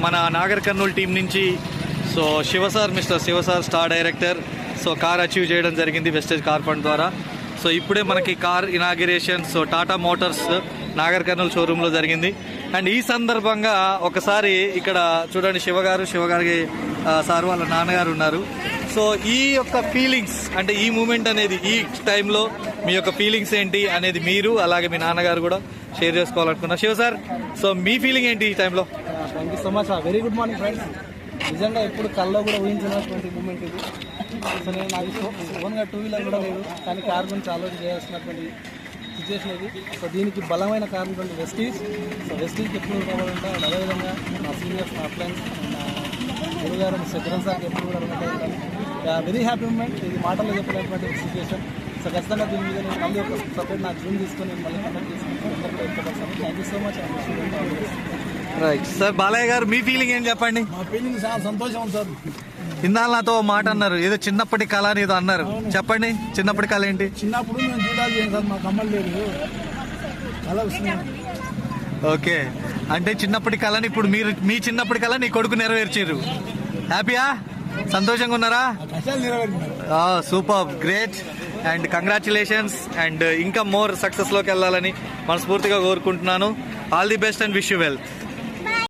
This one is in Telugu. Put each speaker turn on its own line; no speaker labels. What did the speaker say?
మన నాగర్ కర్నూలు టీం నుంచి so mister Shiva sir star director so car achieve చేయడం జరిగింది వెస్టేజ్ కార్ ఫండ్ ద్వారా. సో ఇప్పుడే మనకి car inauguration so Tata Motors Nagar Kurnool షోరూంలో జరిగింది. అండ్ ఈ సందర్భంగా ఒకసారి ఇక్కడ చూడండి శివగారికి సార్ వాళ్ళ నాన్నగారు ఉన్నారు. సో ఈ యొక్క ఫీలింగ్స్ అంటే ఈ మూమెంట్ అనేది ఈ టైంలో మీ యొక్క ఫీలింగ్స్ ఏంటి అనేది మీరు అలాగే మీ నాన్నగారు కూడా షేర్ చేసుకోవాలనుకున్నారు. శివ సార్, సో మీ ఫీలింగ్ ఏంటి ఈ టైంలో?
Thank you so much. Very good morning friends. నిజంగా ఎప్పుడు కల్లో కూడా ఊహించినటువంటి మూమెంట్ ఇది. సో నేను నాకు ఓన్గా 2 వీలర్ కూడా లేదు, కానీ కార్ గురించి ఆలోచన చేయాల్సినటువంటి సిచ్యువేషన్ ఇది. సో దీనికి బలమైన కార్ ఉన్నటువంటి వెస్టీజ్. సో వెస్టీజ్కి ఎప్పుడు కావాలంటే అదేవిధంగా నా సీనియర్స్, నా ఫ్రెండ్స్, నా గురువు గారు చక్రం సార్కి ఎప్పుడు కూడా ఉంటాయి. Very happy moment. ఇది మాటల్లో చెప్పినటువంటి సిచ్యువేషన్. సో ఖచ్చితంగా దీని మీద నేను మళ్ళీ ఒక సపరేట్ నా జూమ్ తీసుకొని నేను మళ్ళీ కండక్ట్ చేసుకుంటాను. Thank you so much.
Right sir. Balayya గారు, మీ ఫీలింగ్ ఏం చెప్పండి?
మా ఫీలింగ్ చాలా సంతోషం సార్.
ఇందాక నాతో మాట అన్నారు, ఏదో చిన్నప్పటి కళ అని ఏదో అన్నారు, చెప్పండి చిన్నప్పటి కళ ఏంటి?
చిన్నప్పుడు మేము చూడాలి సార్, మాకు అమ్మలు లేదు, కళ వస్తుంది.
ఓకే, అంటే చిన్నప్పటి కళని ఇప్పుడు మీరు మీ చిన్నప్పటి కళ నీ కొడుకు నెరవేర్చారు. హ్యాపీయా? సంతోషంగా ఉన్నారా? Super, great and congratulations. And ఇంకా మోర్ సక్సెస్లోకి వెళ్ళాలని మనస్ఫూర్తిగా కోరుకుంటున్నాను. All the best and wish you well.